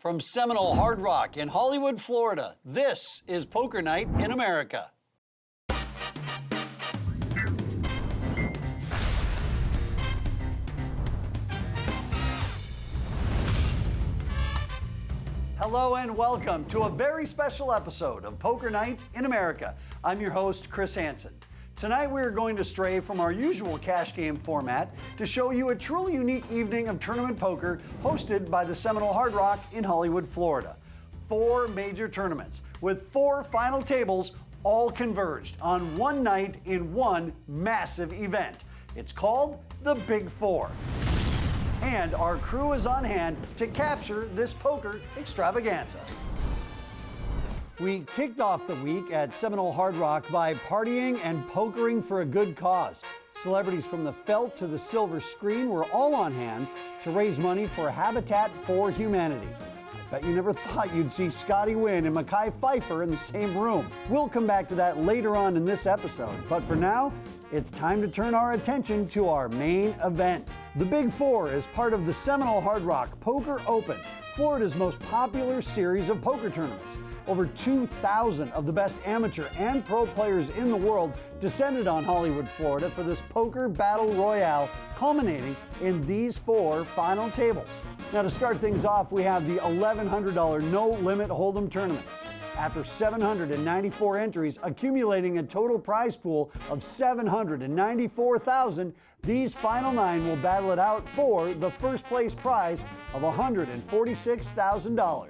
From Seminole Hard Rock in Hollywood, Florida, this is Poker Night in America. Hello and welcome to a very special episode of Poker Night in America. I'm your host, Chris Hansen. Tonight we are going to stray from our usual cash game format to show you a truly unique evening of tournament poker hosted by the Seminole Hard Rock in Hollywood, Florida. 4 major tournaments with 4 final tables all converged on one night in one massive event. It's called the Big Four. And our crew is on hand to capture this poker extravaganza. We kicked off the week at Seminole Hard Rock by partying and pokering for a good cause. Celebrities from the felt to the silver screen were all on hand to raise money for Habitat for Humanity. I bet you never thought you'd see Scotty Wynn and Mekhi Phifer in the same room. We'll come back to that later on in this episode, but for now, it's time to turn our attention to our main event. The Big Four is part of the Seminole Hard Rock Poker Open, Florida's most popular series of poker tournaments. Over 2,000 of the best amateur and pro players in the world descended on Hollywood, Florida for this poker battle royale, culminating in these 4 final tables. Now to start things off, we have the $1,100 No Limit Hold'em tournament. After 794 entries, accumulating a total prize pool of $794,000, these final 9 will battle it out for the first place prize of $146,000.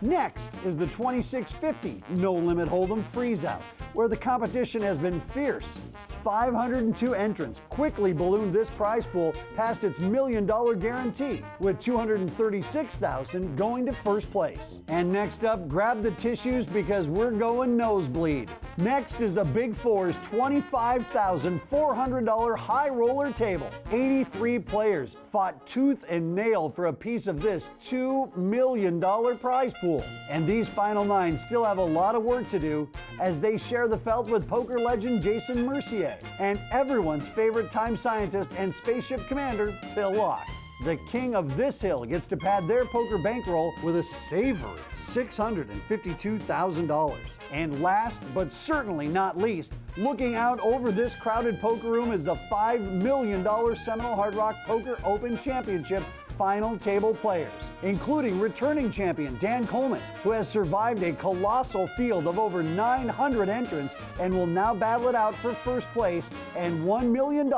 Next is the 2650 No Limit Hold'em Freeze Out, where the competition has been fierce. 502 entrants quickly ballooned this prize pool past its $1 million guarantee, with $236,000 going to first place. And next up, grab the tissues because we're going nosebleed. Next is the Big Four's $25,400 high roller table. 83 players fought tooth and nail for a piece of this $2 million prize pool. And these final 9 still have a lot of work to do as they share the felt with poker legend Jason Mercier and everyone's favorite time scientist and spaceship commander, Phil Locke. The king of this hill gets to pad their poker bankroll with a savory $652,000. And last, but certainly not least, looking out over this crowded poker room is the $5 million Seminole Hard Rock Poker Open Championship final table players, including returning champion Dan Coleman, who has survived a colossal field of over 900 entrants and will now battle it out for first place and $1 million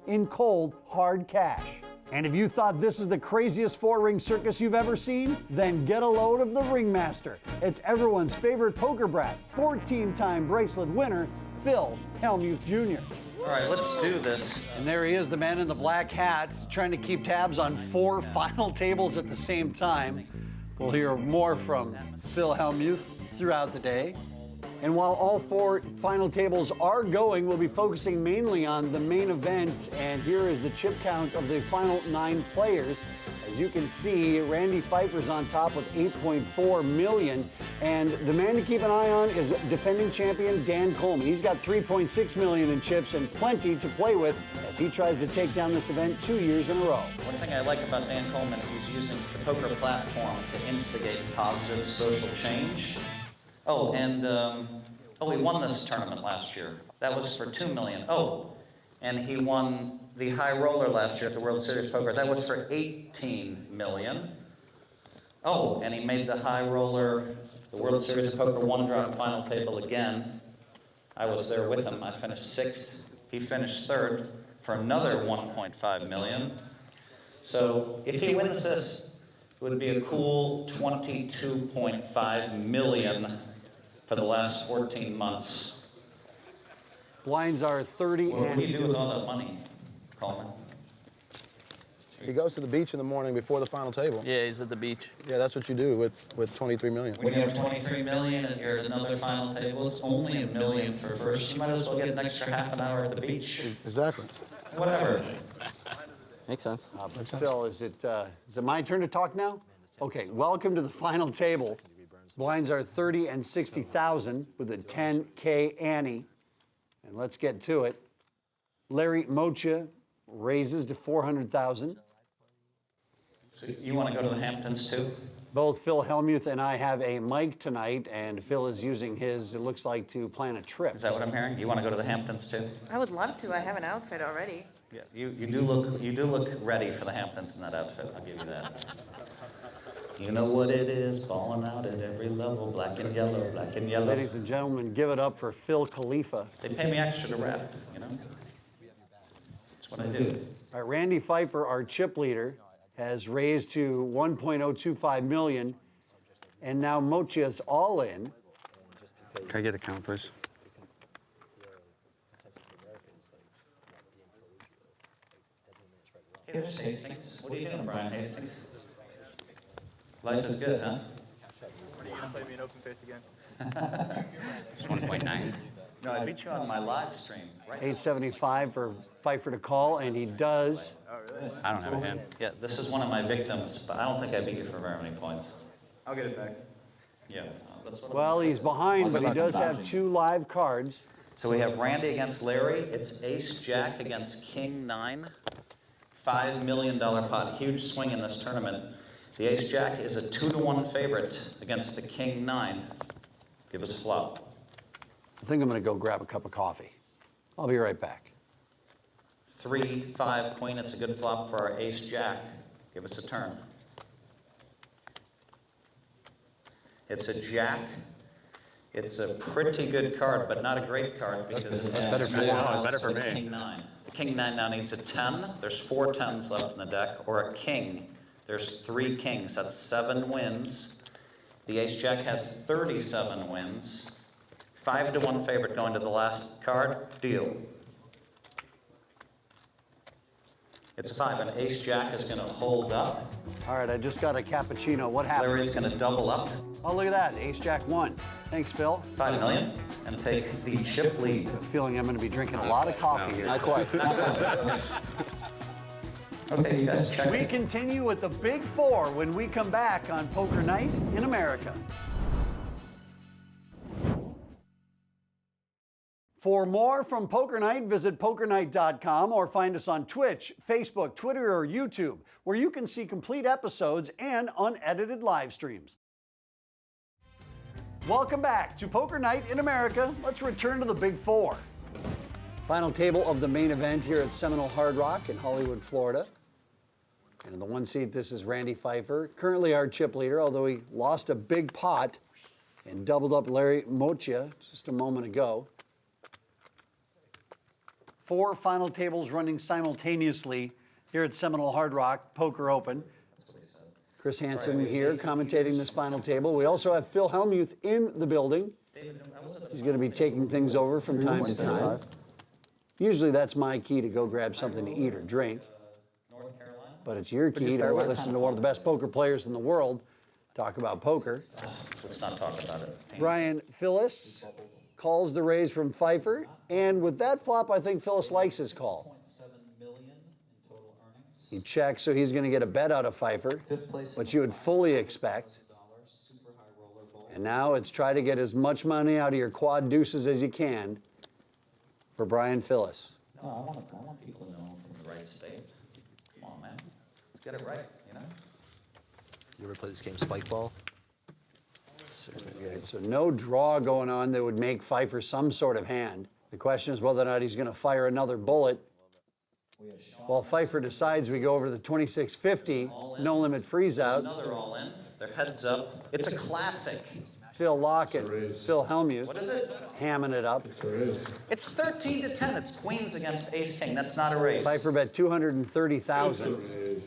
in cold, hard cash. And if you thought this is the craziest 4-ring circus you've ever seen, then get a load of the ringmaster. It's everyone's favorite poker brat, 14-time bracelet winner, Phil Hellmuth Jr. All right, let's do this. And there he is, the man in the black hat, trying to keep tabs on 4 final tables at the same time. We'll hear more from Phil Hellmuth throughout the day. And while all 4 final tables are going, we'll be focusing mainly on the main event. And here is the chip count of the final 9 players. As you can see, Randy Pfeiffer's on top with 8.4 million. And the man to keep an eye on is defending champion Dan Coleman. He's got 3.6 million in chips and plenty to play with as he tries to take down this event 2 years in a row. One thing I like about Dan Coleman, he's using the poker platform to instigate positive social change. Oh, and he won this tournament last year. That was for $2 million. Oh, and he won the high roller last year at the World Series Poker. That was for $18 million. Oh, and he made the high roller, the World Series of Poker one-drop final table again. I was there with him. I finished 6th. He finished 3rd for another $1.5 million. So if he wins this, it would be a cool $22.5 million for the last 14 months. Blinds are 30 What do you do with all that money, Coleman? He goes to the beach in the morning before the final table. Yeah, he's at the beach. Yeah, that's what you do with 23 million. When you have 23 million and you're at another final table, it's only $1 million for first. You might as well get an extra half an hour at the beach. Exactly. Whatever. Makes sense. Phil, is it my turn to talk now? Okay, welcome to the final table. Blinds are 30 and 60,000 with a 10K ante. And let's get to it. Larry Mocha raises to 400,000. So you want to go to the Hamptons too? Both Phil Hellmuth and I have a mic tonight, and Phil is using his, it looks like, to plan a trip. Is that what I'm hearing? You want to go to the Hamptons too? I would love to. I have an outfit already. Yeah, you do look ready for the Hamptons in that outfit. I'll give you that. You know what it is, balling out at every level, black and yellow, black and yellow. Ladies and gentlemen, give it up for Phil Khalifa. They pay me extra to rap, you know? That's what I do. All right, Randy Pfeiffer, our chip leader, has raised to $1.025 million, and now Mochia's all in. Can I get a count, please? Here's Hastings. What are you doing, Brian Hastings? Life is good, huh? Are you gonna play me an open face again? 1.9. No, I beat you on my live stream, right? 875 for Pfeiffer to call, and he does. I don't have a hand. Yeah, this is one of my victims, but I don't think I beat you for very many points. I'll get it back. Yeah, that's what Well, he's behind, but he does have 2 live cards. So we have Randy against Larry. It's Ace-Jack against King-9. $5 million pot. Huge swing in this tournament. The Ace-Jack is a 2-to-1 favorite against the King-9. Give us a flop. I think I'm going to go grab a cup of coffee. I'll be right back. 3-5 Queen. It's a good flop for our Ace-Jack. Give us a turn. It's a Jack. It's a pretty good card, but not a great card because That's better for you. it's Better for the me. King-9. The King-9 now needs a 10. There's 4 10s left in the deck, or a King. There's 3 Kings. That's 7 wins. The Ace-Jack has 37 wins. 5-to-1 favorite going to the last card. Deal. It's a 5, and Ace-Jack is going to hold up. All right, I just got a cappuccino. What happened? Larry's going to double up. Oh, look at that. Ace-Jack won. Thanks, Phil. 5 million, and take the chip lead. I have a feeling I'm going to be drinking a lot of coffee here. Not quite. Okay, you guys check. We continue with the Big Four when we come back on Poker Night in America. For more from Poker Night, visit pokernight.com or find us on Twitch, Facebook, Twitter, or YouTube, where you can see complete episodes and unedited live streams. Welcome back to Poker Night in America. Let's return to the Big Four. Final table of the main event here at Seminole Hard Rock in Hollywood, Florida. And in the 1 seat, this is Randy Pfeiffer, currently our chip leader, although he lost a big pot and doubled up Larry Mochia just a moment ago. 4 final tables running simultaneously here at Seminole Hard Rock Poker Open. Chris Hansen here commentating this final table. We also have Phil Hellmuth in the building. He's going to be taking things over from time to time. Usually that's my key to go grab something to eat or drink. But it's your key to listen to one of the best poker players in the world talk about poker. Let's not talk about it. Brian Phyllis calls the raise from Pfeiffer. And with that flop, I think Phyllis likes his call. He checks, so he's going to get a bet out of Pfeiffer, which you would fully expect. And now it's try to get as much money out of your quad deuces as you can for Brian Phyllis. No, I want people to know I'm from the right state. Come on, man. Let's get it right, you know? You ever play this game, Spike Ball? So no draw going on that would make Pfeiffer some sort of hand. The question is whether or not he's going to fire another bullet. While Pfeiffer decides we go over the 2650, no limit freeze out. Another all in. They're heads up. It's a classic. Phil Lockett, Phil Hellmuth, What is it? hamming it up. It's 13-10. It's queens against ace king. That's not a race. Pfeiffer bet 230,000.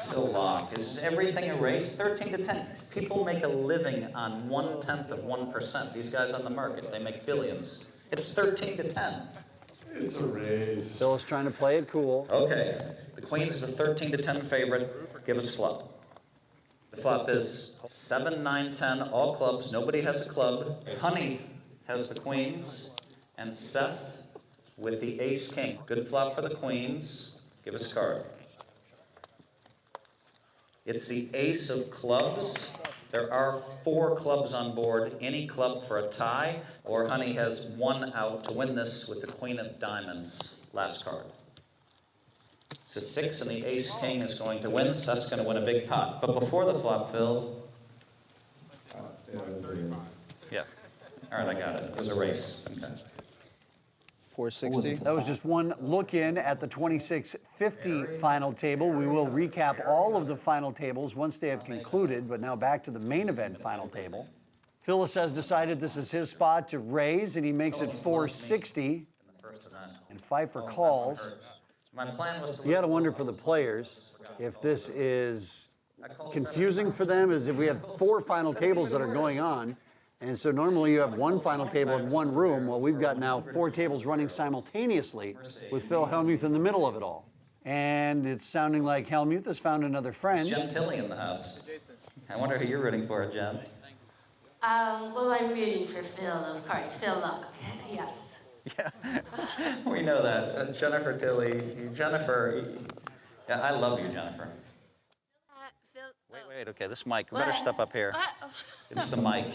Phil Lock. Is everything erased? 13-10. People make a living on 1/10 of 1%. These guys on the market, they make billions. It's 13-10. It's a raise. Phil is trying to play it cool. Okay. The queens is a 13-10 favorite. Give us flop. The flop is 7, 9, 10, all clubs. Nobody has a club. Honey has the queens. And Seth with the ace king. Good flop for the queens. Give us a card. It's the ace of clubs. There are 4 clubs on board. Any club for a tie, or Honey has 1 out to win this with the queen of diamonds. Last card. It's a 6 and the ace king is going to win, so that's going to win a big pot. But before the flop, Phil. Yeah. All right, I got it. It was a race. Okay. 460. That was just one look in at the 2650 final table. We will recap all of the final tables once they have concluded, but now back to the main event final table. Phyllis has decided this is his spot to raise, and he makes it 460, and Pfeiffer calls. My plan was to You got to wonder for the players if this is confusing for them, as if we have 4 final tables that are going on. And so normally you have 1 final table in 1 room. Well, we've got now 4 tables running simultaneously with Phil Hellmuth in the middle of it all. And it's sounding like Hellmuth has found another friend. Jen Tilley in the house. I wonder who you're rooting for, Jen. Well, I'm rooting for Phil, of course. Phil Luck, yes. Yeah, we know that. Jennifer Tilley. Jennifer, yeah, I love you, Jennifer. Phil, Wait, okay, this mic. We better step up here. It's the mic.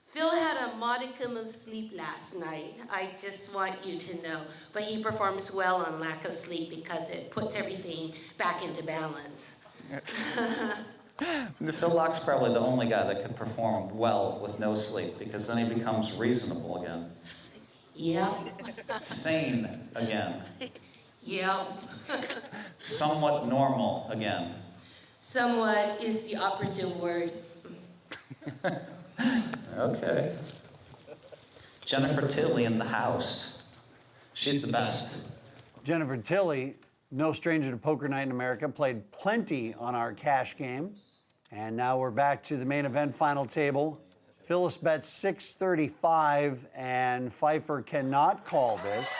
Phil had a modicum of sleep last night. I just want you to know. But he performs well on lack of sleep because it puts everything back into balance. Phil Locke's probably the only guy that can perform well with no sleep, because then he becomes reasonable again. Yep. Sane again. Yep. Somewhat normal again. Somewhat is the operative word. Okay. Jennifer Tilley in the house. She's the best. Jennifer Tilley, no stranger to Poker Night in America, played plenty on our cash game. And now we're back to the main event final table. Phyllis bets 635, and Pfeiffer cannot call this.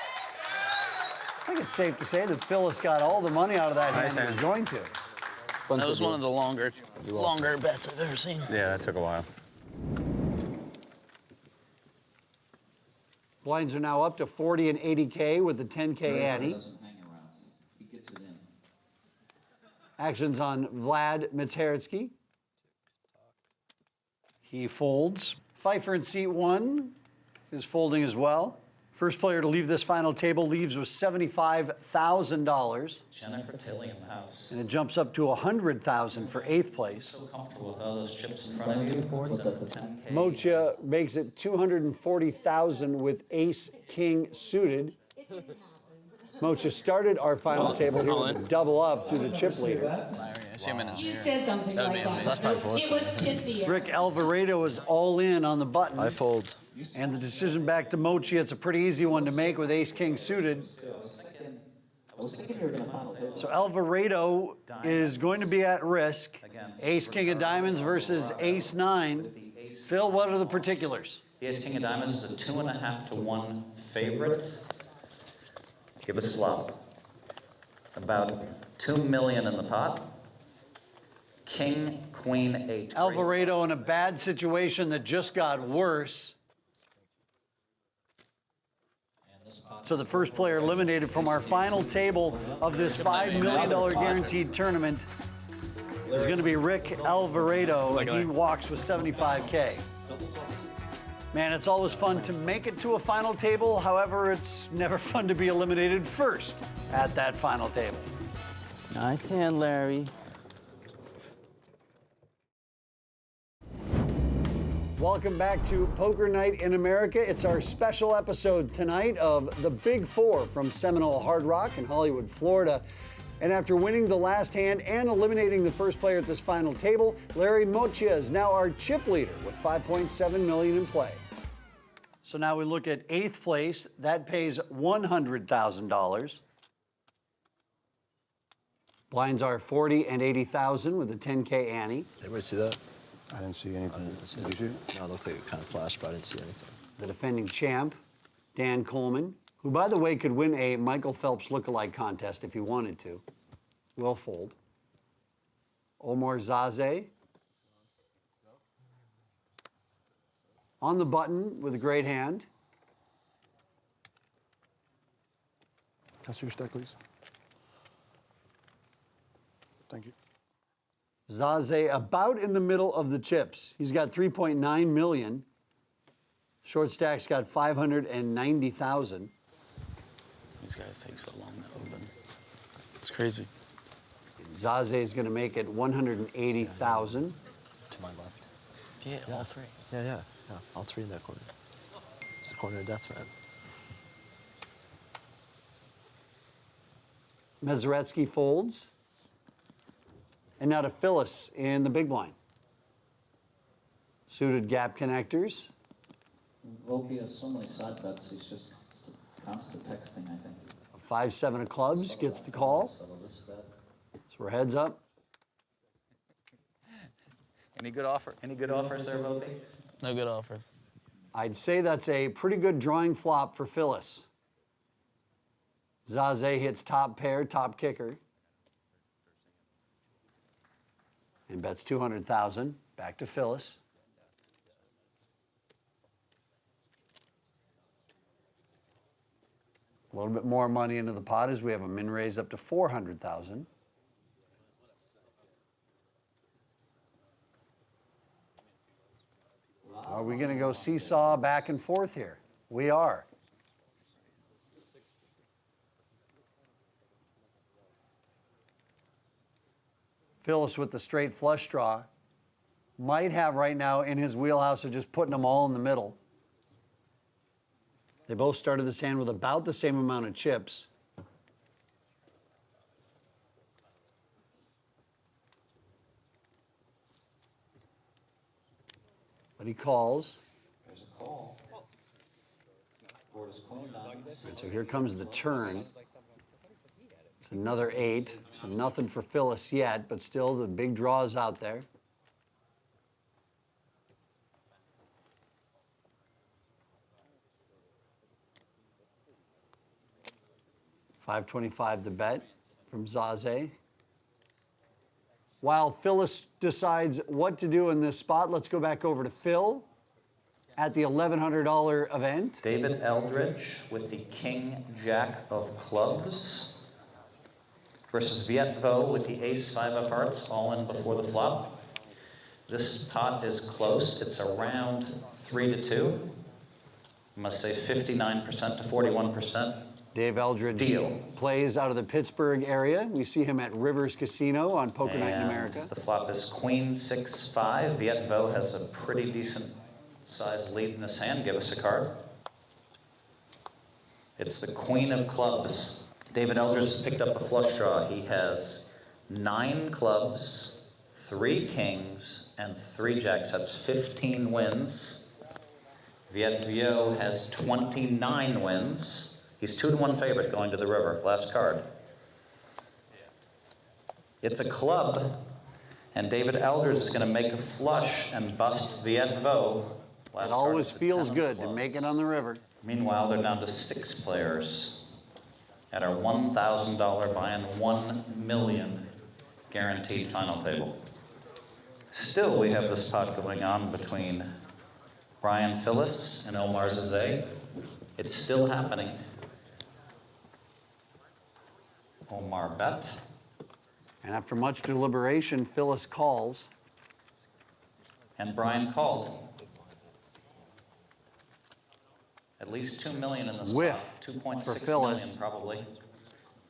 I think it's safe to say that Phyllis got all the money out of that hand he was going to. That was one of the longer bets I've ever seen. Yeah, that took a while. Blinds are now up to 40 and 80K with the 10K ante. Doesn't hang around. He gets it in. Actions on Vlad Mitsheritsky. He folds. Pfeiffer in seat 1 is folding as well. First player to leave this final table leaves with $75,000. Jennifer Tilley in the house. And it jumps up to $100,000 for 8th place. So comfortable with all those chips in front of you. What's that, the 10K? Mocha makes it $240,000 with ace king suited. Mocha started our final table here with a double up through the chip leader. You said something like that. That's probably for It was pithy. Rick Alvarado is all in on the button. I fold. And the decision back to Mochi, it's a pretty easy one to make with ace king suited. So Alvarado is going to be at risk. Ace king of diamonds versus ace 9. Phil, what are the particulars? The ace king of diamonds is a 2.5 to 1 favorite. Give us flop. About $2 million in the pot. King, queen, 8. Alvarado in a bad situation that just got worse. So the first player eliminated from our final table of this $5 million guaranteed tournament is going to be Rick Alvarado, and he walks with 75K. Man, it's always fun to make it to a final table. However, it's never fun to be eliminated first at that final table. Nice hand, Larry. Welcome back to Poker Night in America. It's our special episode tonight of the Big Four from Seminole Hard Rock in Hollywood, Florida. And after winning the last hand and eliminating the first player at this final table, Larry Mocha is now our chip leader with $5.7 million in play. So now we look at 8th place. That pays $100,000. Blinds are 40 and 80,000 with a 10K ante. Everybody see that? I didn't see anything. Did you see it? No, it looked like it kind of flashed, but I didn't see anything. The defending champ, Dan Coleman, who, by the way, could win a Michael Phelps lookalike contest if he wanted to, will fold. Omar Zaze on the button with a great hand. Can I see your stack, please? Thank you. Zaze about in the middle of the chips. He's got 3.9 million. Short stack's got 590,000. These guys take so long to open. It's crazy. Zaze is going to make it 180,000. To my left. Yeah, all three. Yeah. All three in that corner. It's the corner of death, man. Mezaretsky folds. And now to Phyllis in the big blind. Suited gap connectors. Volpe has so many side bets, he's just constant texting, I think. 5-7 of clubs gets the call. So we're heads up. Any good offers there, Volpe? No good offers. I'd say that's a pretty good drawing flop for Phyllis. Zaze hits top pair, top kicker. And bets 200,000. Back to Phyllis. A little bit more money into the pot as we have a min raise up to 400,000. Are we going to go seesaw back and forth here? We are. Phyllis with the straight flush draw might have right now in his wheelhouse of just putting them all in the middle. They both started this hand with about the same amount of chips. But he calls. There's a call. Board is queen, nines. Right, so here comes the turn. It's another 8. So nothing for Phyllis yet, but still the big draw is out there. $5.25 the bet from Zaze. While Phyllis decides what to do in this spot, let's go back over to Phil at the $1,100 event. David Eldridge with the king jack of clubs versus Viet Vo with the ace 5 of hearts, all in before the flop. This pot is close. It's around 3-2. I must say 59% to 41%. Dave Eldridge Deal. plays out of the Pittsburgh area. We see him at Rivers Casino on Poker Night in America. The flop is queen 6-5. Viet Vo has a pretty decent sized lead in this hand. Give us a card. It's the queen of clubs. David Eldridge has picked up a flush draw. He has 9 clubs, 3 kings, and 3 jacks. That's 15 wins. Viet Vo has 29 wins. He's 2-1 favorite going to the river. Last card. It's a club, and David Eldridge is going to make a flush and bust Viet Vo. It always feels good to make it on the river. Meanwhile, they're down to 6 players at our $1,000 buy-in, $1 million guaranteed final table. Still, we have this pot going on between Brian Phyllis and Omar Zaze. It's still happening. Omar bet. And after much deliberation, Phyllis calls. And Brian called. At least $2 million in this Whiff spot. for 2.6 Phyllis. million probably.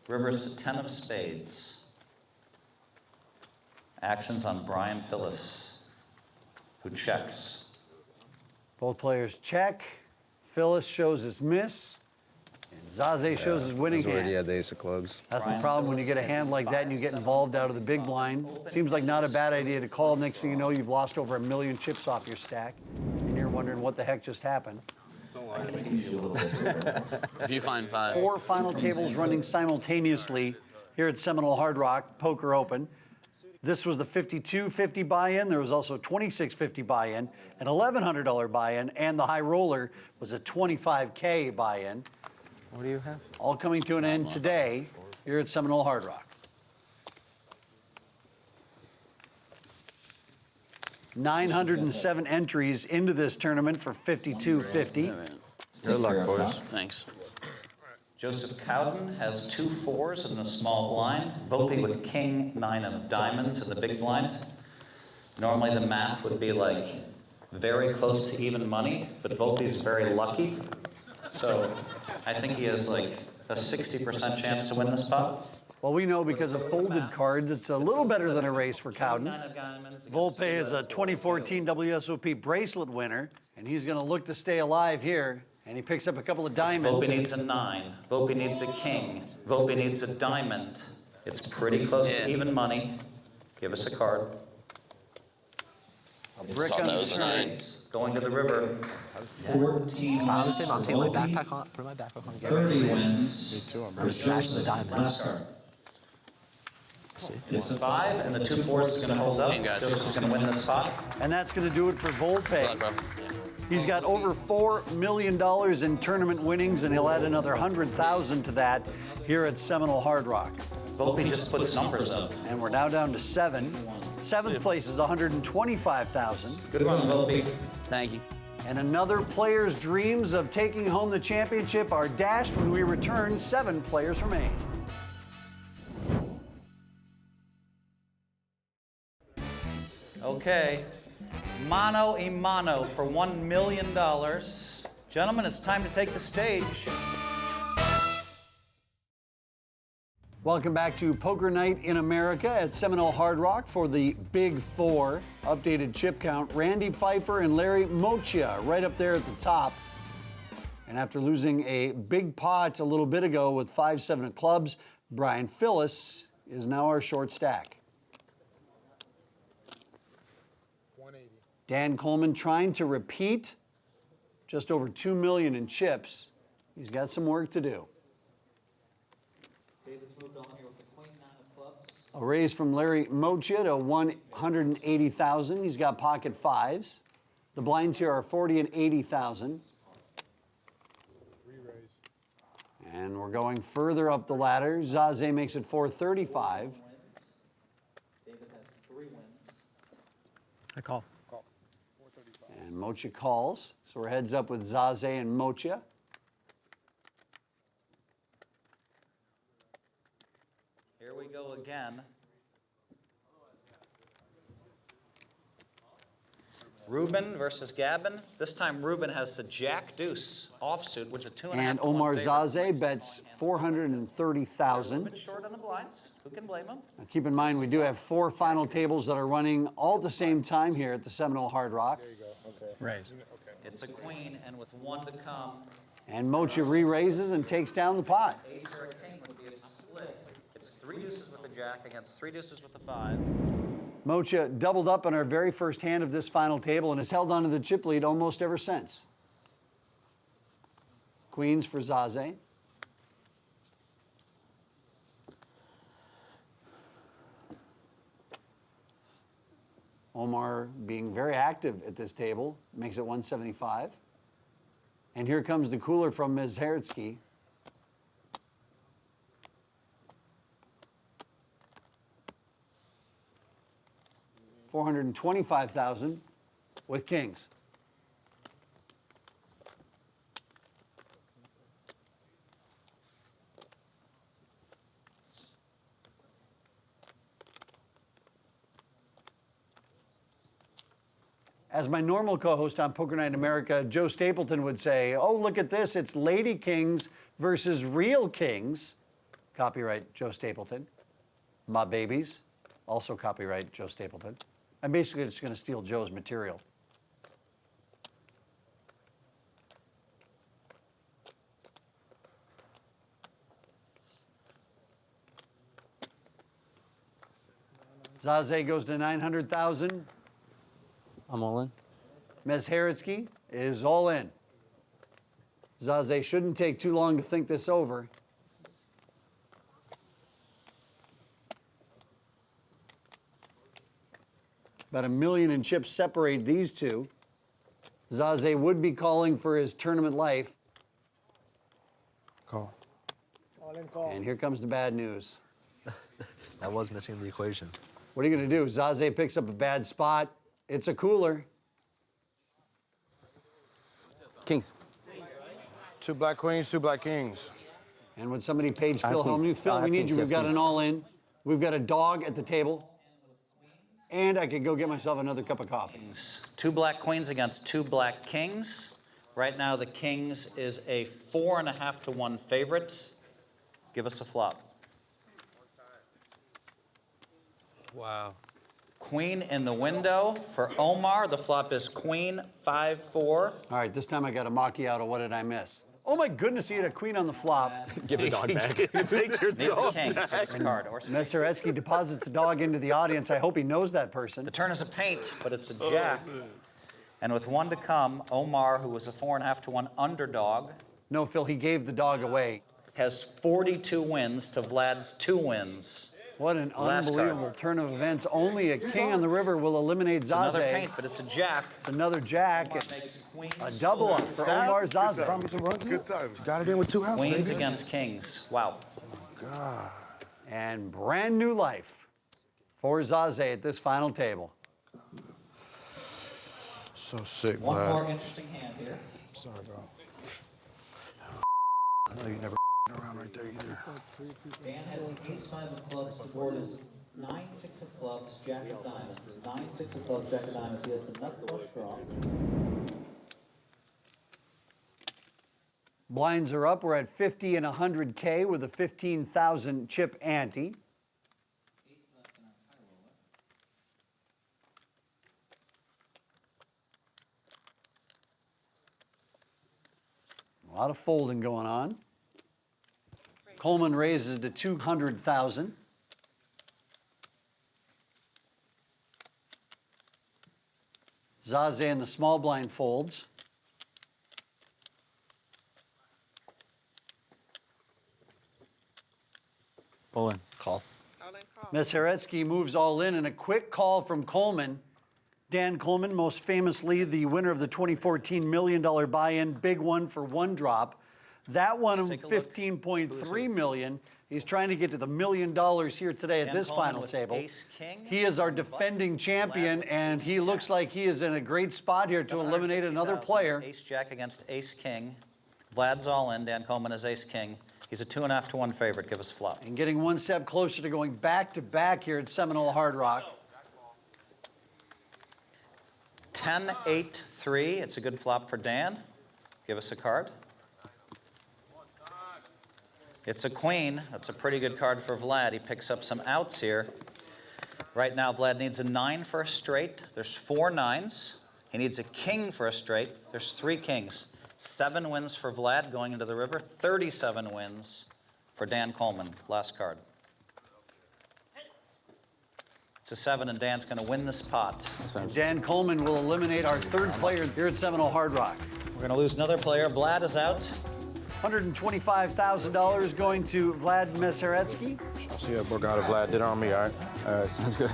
River's 10 of spades. Actions on Brian Phyllis, who checks. Both players check. Phyllis shows his miss. And Zaze shows his winning He's already hand. had the ace of clubs. That's the Brian problem when you Phyllis get a hand like that and you get involved out of the big blind. Seems like not a bad idea to call. Next thing you know, you've lost over 1 million chips off your stack. And you're wondering what the heck just happened. If you find 5. 4 final tables running simultaneously here at Seminole Hard Rock Poker Open. This was the $52.50 buy-in. There was also $26.50 buy-in, an $1,100 buy-in, and the high roller was a $25K buy-in. What do you have? All coming to an end today here at Seminole Hard Rock. 907 entries into this tournament for $52.50. Good luck, boys. Thanks. Joseph Cowden has 2 4s in the small blind. Volpe with king 9 of diamonds in the big blind. Normally the math would be like very close to even money, but Volpe's very lucky. So I think he has like a 60% chance to win this pot. Well, we know because of folded cards, it's a little better than a race for Cowden. Nine of diamonds against Volpe two is a out of 2014 WSOP bracelet winner, and he's going to look to stay alive here. And he picks up a couple of diamonds. Volpe needs a 9. Volpe needs a king. Volpe needs a diamond. It's pretty close to even money. Give us a card. A brick on the screen. Going to the river. 14 If I was wins him, for I'll take my Volpe. backpack on, put my backpack on, get 30 ready. wins for Smash the Joseph. diamonds. Last card. See? It's a 5, and the 2 4s is going to hold up. Hey, guys. Joseph's going to win this pot. And that's going to do it for Good luck, Volpe. bro. He's got over $4 million in tournament winnings, and he'll add another 100,000 to that here at Seminole Hard Rock. Volpe just puts numbers up. And we're now down to 7. Seventh place is 125,000. Good run, Volpe. Thank you. And another player's dreams of taking home the championship are dashed when we return. 7 players remain. Okay, mano a mano for $1 million. Gentlemen, it's time to take the stage. Welcome back to Poker Night in America at Seminole Hard Rock for the Big Four. Updated chip count, Randy Pfeiffer and Larry Mochia right up there at the top. And after losing a big pot a little bit ago with 5-7 of clubs, Brian Phyllis is now our short stack. Dan Coleman trying to repeat, just over $2 million in chips. He's got some work to do. David's moved on here with the queen 9 of clubs. A raise from Larry Mochia to 180,000. He's got pocket 5s. The blinds here are 40 and 80,000. And we're going further up the ladder. Zaze makes it 435. David has 3 wins. I call. And Mochia calls. So we're heads up with Zaze and Mochia. Here we go again. Ruben versus Gavin. This time Ruben has the Jack Deuce offsuit, which is a 2.5 And to 1 Omar favorite. Zaze bets 430,000. Ruben short on the blinds. Who can blame him? Now keep in mind, we do have 4 final tables that are running all at the same time here at the Seminole Hard Rock. Raise. It's a queen, and with 1 to come, And Mochia re-raises and takes down the pot. ace or a king would be a split. It's 3 deuces with the Jack against 3 deuces with the 5. Mochia doubled up on our very first hand of this final table and has held on to the chip lead almost ever since. Queens for Zaze. Omar being very active at this table, makes it 175. And here comes the cooler from Ms. Heretsky. $425,000 with kings. As my normal co-host on Poker Night in America, Joe Stapleton would say, oh, look at this, it's Lady Kings versus Real Kings. Copyright Joe Stapleton. My Babies, also copyright Joe Stapleton. I'm basically just going to steal Joe's material. Zaze goes to 900,000. I'm all in. Ms. Heretsky is all in. Zaze shouldn't take too long to think this over. About $1 million in chips separate these two. Zaze would be calling for his tournament life. Call. And here comes the bad news. That was missing the equation. What are you going to do? Zaze picks up a bad spot. It's a cooler. Kings. 2 black queens, 2 black kings. And would somebody page I Phil have Hellmuth? queens. Phil, I we have need queens, you. We've yes, got queens. an all-in. We've got a dog at the table. And I could go get myself another cup of coffee. 2 black queens against 2 black kings. Right now, the kings is a 4.5 to 1 favorite. Give us a flop. Wow. Queen in the window for Omar. The flop is queen, 5-4. All right, this time I got a macchiato. What did I miss? Oh my goodness, he had a queen on the flop. Give the dog back. Take your Needs a king for this card. Or Messeretsky deposits the dog into the audience. I hope he knows that person. the turn is a paint, but it's a jack. And with one to come, Omar, who was a 4.5 to 1 underdog, No, Phil, he gave the dog away. has 42 wins to Vlad's 2 wins. What an Last card. unbelievable turn of events. Only a king on the river will eliminate It's another Zaze. paint, but it's a jack. It's another jack. Omar makes queens. A double up for Omar Zaze. Good times. Got it in with 2 outs. Queens baby. against kings. Wow. God. And brand new life for Zaze at this final table. So sick, One Vlad. more interesting hand here. Sorry, bro. I know you never around right there either. Dan has ace-5 of clubs. The board is 9-6 of clubs, jack of diamonds. 9-6 of clubs, jack of diamonds. He has the nut flush draw. Blinds are up. We're at 50 and 100K with a 15,000 chip ante. A lot of folding going on. Coleman raises to 200,000. Zaze in the small blind folds. All in. Call. Messeretsky moves all in, and a quick call from Coleman. Dan Coleman, most famously the winner of the 2014 $1 million buy-in, big one for one drop. That won him Take a look. $15.3 million. He's trying to get to the $1 million here today at Dan this Coleman final with table. ace-king. He is our defending champion, and he looks like he is in a great spot here to eliminate another 760,000. player. Ace-jack against ace-king. Vlad's all in. Dan Coleman is ace-king. He's a 2.5 to 1 favorite. Give us a flop. And getting one step closer to going back-to-back here at Seminole Hard Rock. 10-8-3. It's a good flop for Dan. Give us a card. It's a queen. That's a pretty good card for Vlad. He picks up some outs here. Right now, Vlad needs a 9 for a straight. There's 4 9s. He needs a king for a straight. There's 3 kings. 7 wins for Vlad going into the river. 37 wins for Dan Coleman. Last card. It's a 7, and Dan's going to win this pot. Dan Coleman will eliminate our third player here at Seminole Hard Rock. We're going to lose another player. Vlad is out. $125,000 going to Vlad Messeretsky. I'll see what Borgata Vlad did on me, all right? All right, sounds good.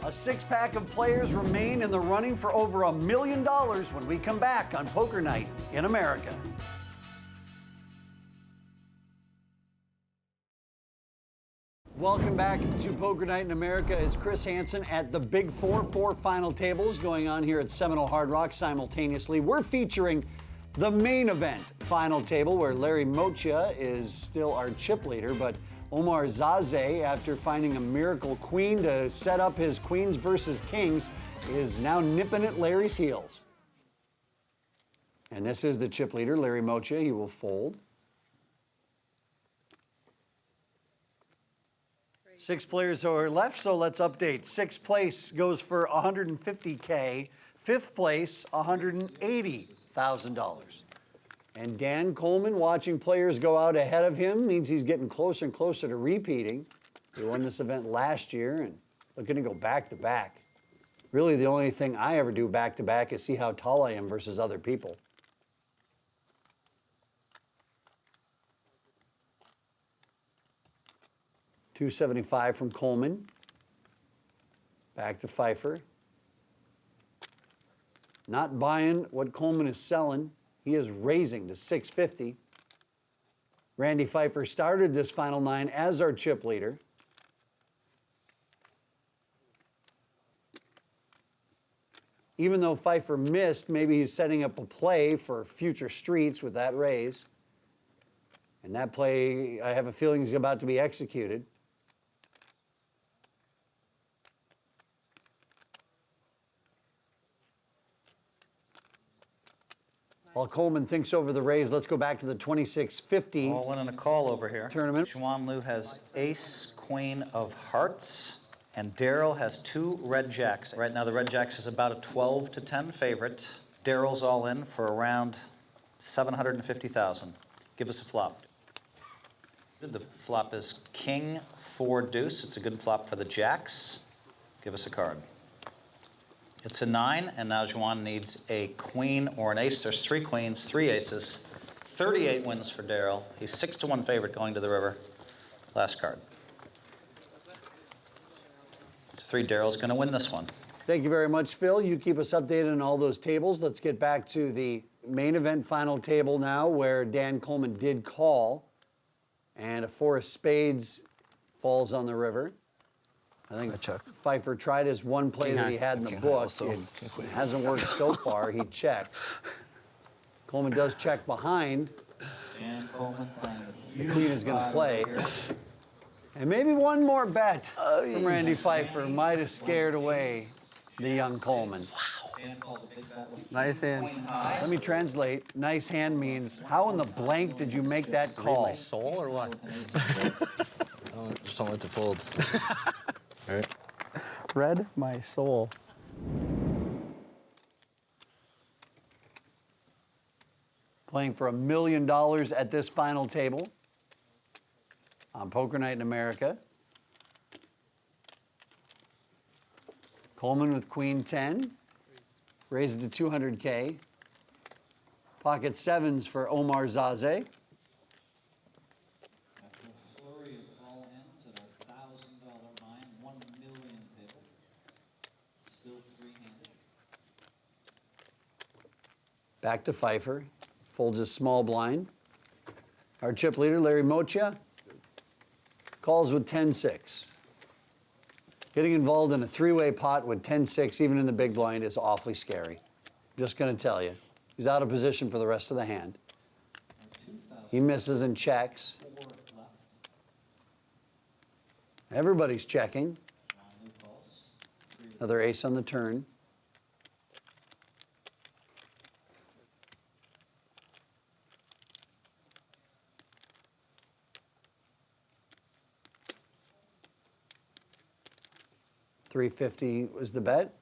A 6-pack of players remain in the running for over $1 million when we come back on Poker Night in America. Welcome back to Poker Night in America. It's Chris Hansen at the Big Four final tables going on here at Seminole Hard Rock simultaneously. We're featuring the main event final table where Larry Mocha is still our chip leader, but Omar Zaze, after finding a miracle queen to set up his queens versus kings, is now nipping at Larry's heels. And this is the chip leader, Larry Mocha. He will fold. 6 players are left, so let's update. 6th place goes for $150K. 5th place, $180,000. And Dan Coleman, watching players go out ahead of him, means he's getting closer and closer to repeating. He won this event last year and looking to go back-to-back. Really, the only thing I ever do back-to-back is see how tall I am versus other people. $275 from Coleman. Back to Pfeiffer. Not buying what Coleman is selling. He is raising to $650. Randy Pfeiffer started this final 9 as our chip leader. Even though Pfeiffer missed, maybe he's setting up a play for future streets with that raise. And that play, I have a feeling, is about to be executed. While Coleman thinks over the raise, let's go back to the 2650 All in and a call over here. tournament. Xuan Liu has ace, queen of hearts. And Daryl has 2 red jacks. Right now, the red jacks is about a 12 to 10 favorite. Daryl's all in for around 750,000. Give us a flop. The flop is King 4 deuce. It's a good flop for the jacks. Give us a card. It's a 9, and now Juan needs a queen or an ace. There's 3 queens, 3 aces. 38 wins for Daryl. He's 6 to 1 favorite going to the river. Last card. It's 3. Daryl's going to win this one. Thank you very much, Phil. You keep us updated on all those tables. Let's get back to the main event final table now, where Dan Coleman did call, and a 4 of spades falls on the river. I think Pfeiffer tried his one play that he had in the book. It hasn't worked so far. He checks. Coleman does check behind. Dan Coleman playing. The queen is going to play. And maybe one more bet from Randy Pfeiffer might have scared away the young Coleman. Wow. Nice hand. Let me translate. Nice hand means, how in the blank did you make that call? My soul or what? Just don't let it fold. All right. Read my soul. Playing for $1 million at this final table on Poker Night in America. Coleman with Queen 10, raised it to 200K. Pocket 7s for Omar Zaze. Flurry of all ends at a $1,000 line, 1 million table. Still 3-handed. Back to Pfeiffer, folds his small blind. Our chip leader, Larry Mocha, calls with 10-6. Getting involved in a 3-way pot with 10-6, even in the big blind, is awfully scary. Just going to tell you. He's out of position for the rest of the hand. He misses and checks. Everybody's checking. Another ace on the turn. $350 was the bet.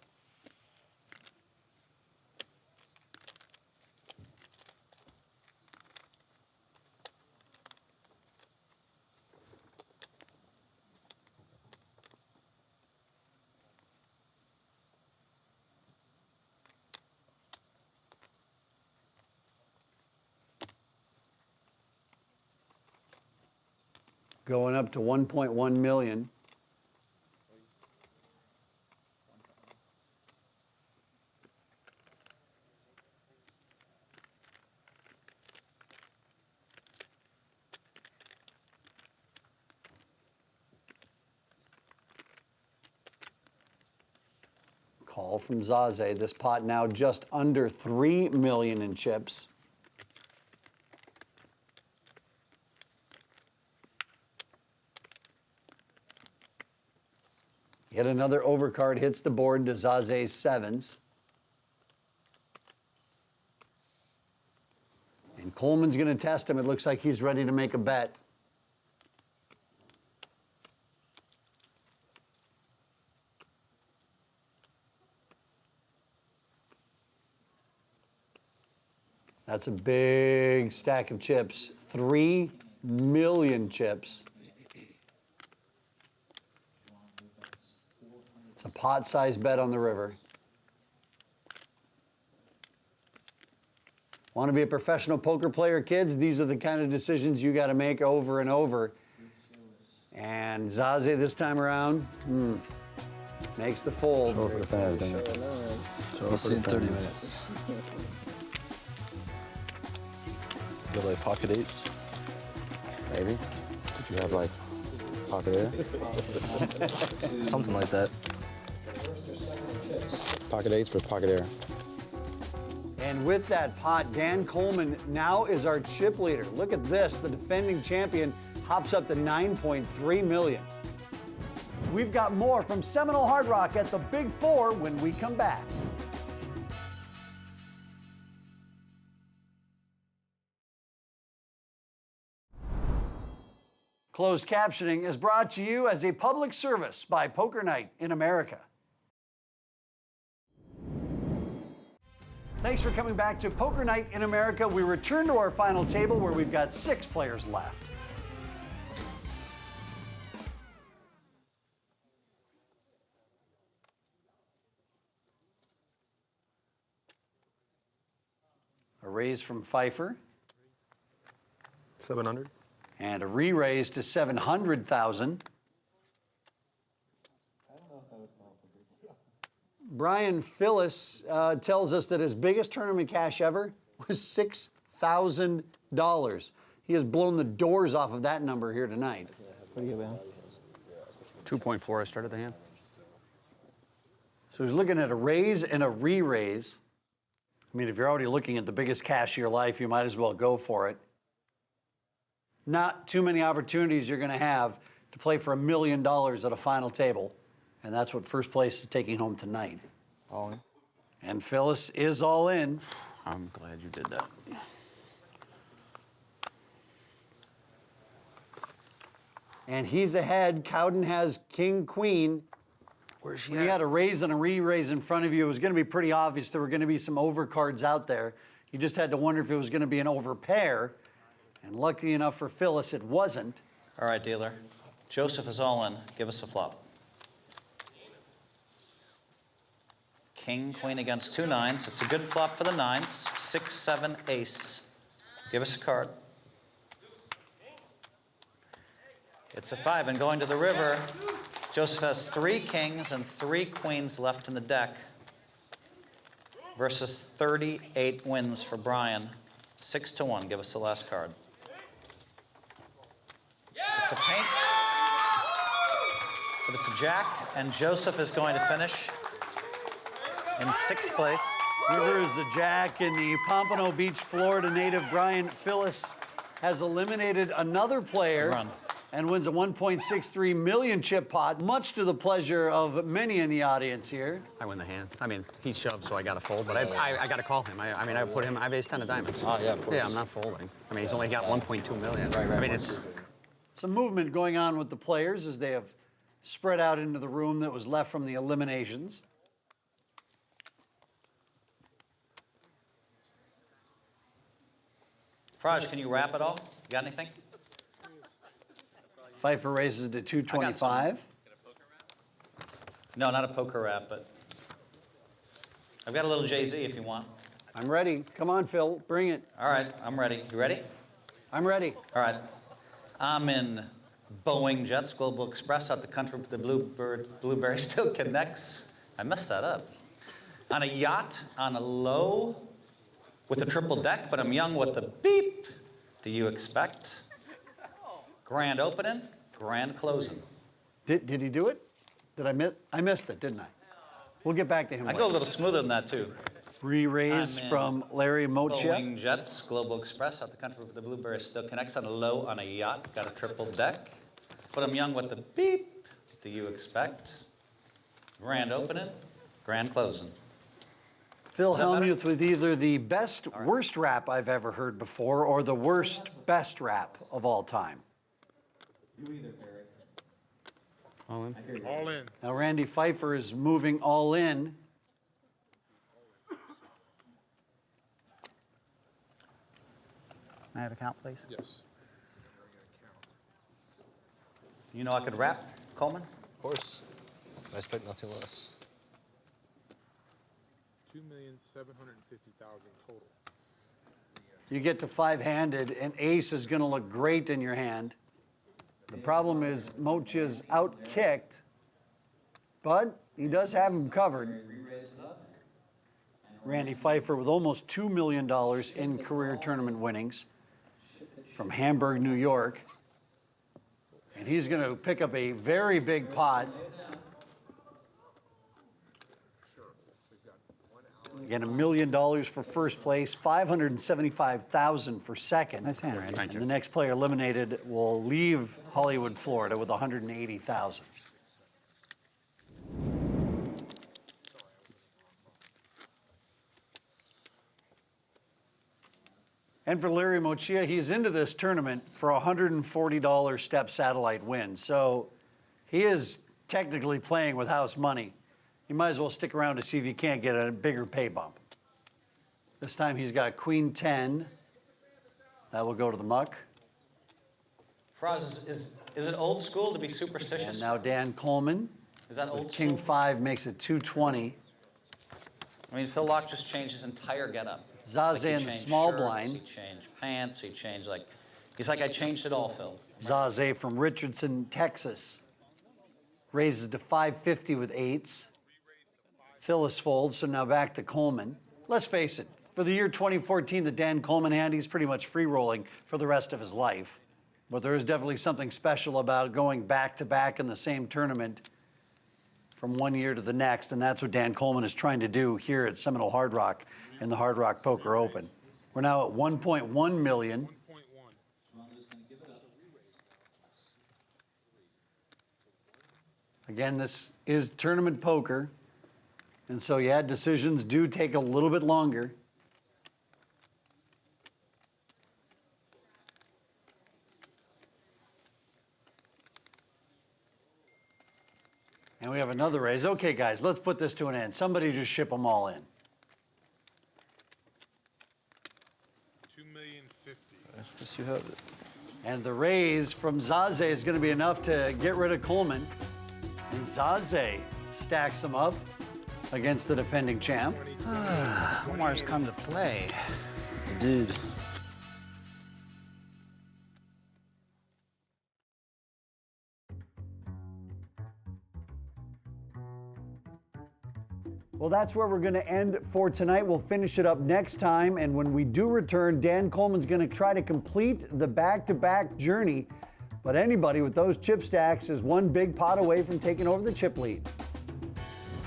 Going up to 1.1 million. Call from Zaze. This pot now just under 3 million in chips. Yet another overcard hits the board to Zaze's 7s. And Coleman's going to test him. It looks like he's ready to make a bet. That's a big stack of chips. 3 million chips. It's a pot-sized bet on the river. Want to be a professional poker player, kids? These are the kind of decisions you got to make over and over. And Zaze this time around makes the fold. Show it for the fans, Dan. Show We'll see in 30 minutes. You have like pocket 8s? Maybe. If you have like pocket air. Something like that. Pocket 8s for pocket air. And with that pot, Dan Coleman now is our chip leader. Look at this. The defending champion hops up to 9.3 million. We've got more from Seminole Hard Rock at the Big Four when we come back. Closed captioning is brought to you as a public service by Poker Night in America. Thanks for coming back to Poker Night in America. We return to our final table where we've got 6 players left. A raise from Pfeiffer. 700. And a re-raise to 700,000. Brian Phyllis tells us that his biggest tournament cash ever was $6,000. He has blown the doors off of that number here tonight. What do you have, man? 2.4. I started the hand. So he's looking at a raise and a re-raise. I mean, if you're already looking at the biggest cash of your life, you might as well go for it. Not too many opportunities you're going to have to play for $1 million at a final table. And that's what first place is taking home tonight. All in. And Phyllis is all in. I'm glad you did that. And he's ahead. Cowden has king, queen. Where's she When you had a raise and a re-raise in front of you, it was going to be pretty obvious there were going to be some overcards out there. You just had to wonder if it was going to be an overpair. And lucky enough for Phyllis, it wasn't. All right, dealer. Joseph is all in. Give us a flop. King, queen against 2 nines. It's a good flop for the nines. 6, 7, ace. Give us a card. It's a 5, and going to the river, Joseph has 3 kings and 3 queens left in the deck versus 38 wins for Brian. 6 to 1. Give us the last card. It's a paint. But it's a jack, and Joseph is going to finish in 6th place. River is a jack, and the Pompano Beach, Florida native Brian Phyllis has eliminated another player Run. and wins a 1.63 million chip pot, much to the pleasure of many in the audience here. I win the hand. I mean, he shoved, so I got to fold, but I got to call him. I mean, I put him. I have ace 10 of diamonds. Oh, yeah, of course. Yeah, I'm not folding. I mean, he's only got 1.2 million. Right. I mean, it's Some movement going on with the players as they have spread out into the room that was left from the eliminations. Faraj, can you wrap it all? You got anything? Pfeiffer raises to 225. No, not a poker wrap, but I've got a little Jay-Z if you want. I'm ready. Come on, Phil. Bring it. All right, I'm ready. You ready? I'm ready. All right. I'm in Boeing Jets, Global Express, out the country with the Blueberry still connects. I messed that up. On a yacht, on a low, with a triple deck, but I'm young with the beep. Do you expect? Grand opening, grand closing. Did he do it? Did I miss? I missed it, didn't I? We'll get back to him I later. go a little smoother than that, too. Re-raise I'm in from Larry Mocha. Boeing Jets, Global Express, out the country with the Blueberry still connects, on a low, on a yacht, got a triple deck. But I'm young with the beep. Do you expect? Grand opening, grand closing. Phil Is that better? Hellmuth with either the best worst rap I've ever heard before or the worst best rap of all time. all in. All in. Now Randy Pfeiffer is moving all in. May I have a count, please? Yes. You know I could rap, Coleman? Of course. I expect nothing less. 2,750,000 total. You get to 5-handed, and ace is going to look great in your hand. The problem is Mocha's out-kicked, but he does have him covered. Randy Pfeiffer with almost $2 million in career tournament winnings from Hamburg, New York. And he's going to pick up a very big pot. Again, $1 million for first place, $575,000 for second. Nice hand, Randy. And the next player eliminated will leave Hollywood, Florida with $180,000. And for Larry Mochia, he's into this tournament for a $140 step satellite win. So he is technically playing with house money. You might as well stick around to see if you can't get a bigger pay bump. This time he's got Queen 10. That will go to the muck. Froz, is it old school to be superstitious? And now Dan Coleman. Is that old King school? 5 makes it 220. I mean, Phil Locke just changed his entire getup. Zaze he in the changed small shirts, blind. He changed pants. He changed he's like, I changed it all, Phil. Zaze from Richardson, Texas. Raises to 550 with 8s. Phyllis folds, so now back to Coleman. Let's face it, for the year 2014, the Dan Coleman hand, he's pretty much free rolling for the rest of his life. But there is definitely something special about going back to back in the same tournament from one year to the next, and that's what Dan Coleman is trying to do here at Seminole Hard Rock in the Hard Rock Poker Open. We're now at 1.1 million. Again, this is tournament poker, and so yeah, decisions do take a little bit longer. And we have another raise. Okay, guys, let's put this to an end. Somebody just ship them all in. I guess you have it. And the raise from Zaze is going to be enough to get rid of Coleman. And Zaze stacks them up against the defending champ. Omar's come to play. Indeed. Well, that's where we're going to end for tonight. We'll finish it up next time. And when we do return, Dan Coleman's going to try to complete the back-to-back journey. But anybody with those chip stacks is one big pot away from taking over the chip lead.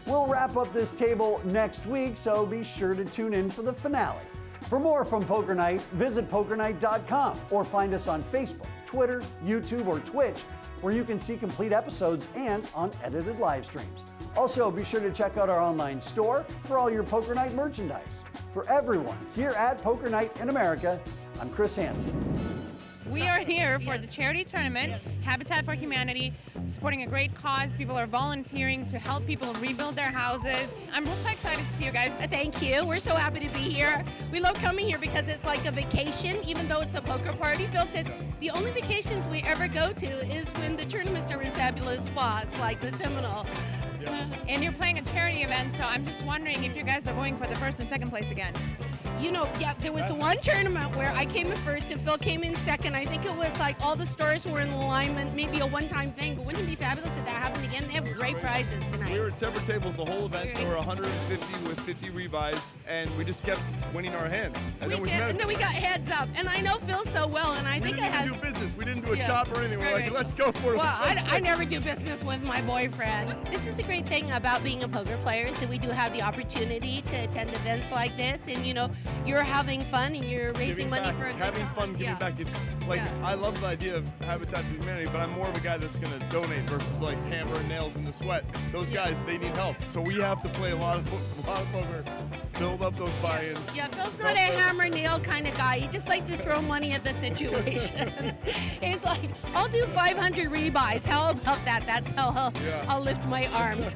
We'll wrap up this table next week, so be sure to tune in for the finale. For more from Poker Night, visit pokernight.com or find us on Facebook, Twitter, YouTube, or Twitch, where you can see complete episodes and unedited live streams. Also, be sure to check out our online store for all your Poker Night merchandise. For everyone here at Poker Night in America, I'm Chris Hansen. We are here for the charity tournament, Habitat for Humanity, supporting a great cause. People are volunteering to help people rebuild their houses. I'm so excited to see you guys. Thank you. We're so happy to be here. We love coming here because it's like a vacation, even though it's a poker party. Phil said the only vacations we ever go to is when the tournaments are in fabulous spots like the Seminole. And you're playing a charity event, so I'm just wondering if you guys are going for the first and second place again. You know, yeah, there was one tournament where I came in first and Phil came in second. I think it was like all the stores were in alignment, maybe a one-time thing, but wouldn't it be fabulous if that happened again? They have great prizes tonight. We were at separate tables the whole event. There were 150 with 50 rebuys, and we just kept winning our hands. And then we got heads up. And I know Phil so well, and I think I had... We didn't do business. We didn't do a chop or anything. We're like, let's go for it. Well, I never do business with my boyfriend. This is a great thing about being a poker player is that we do have the opportunity to attend events like this, and you know, you're having fun and you're raising money for a good having fun, cause. giving back. It's like I love the idea of Habitat for Humanity, but I'm more of a guy that's going to donate versus like hammer and nails in the sweat. Those guys, they need help, so we have to play a lot of poker, build up those buy-ins. Yeah, Phil's not a hammer nail kind of guy. He just likes to throw money at the situation. He's like, I'll do 500 rebuys. How about that? That's how I'll lift my arms.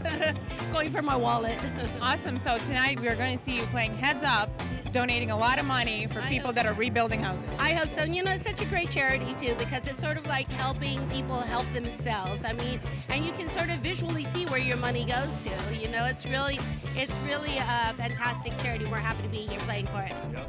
Going for my wallet. Awesome. So tonight we're going to see you playing heads up, donating a lot of money for people that are rebuilding houses. I hope so. You know, it's such a great charity too because it's sort of like helping people help themselves. I mean, and you can sort of visually see where your money goes to. You know, it's really a fantastic charity. We're happy to be here playing for it. Yep.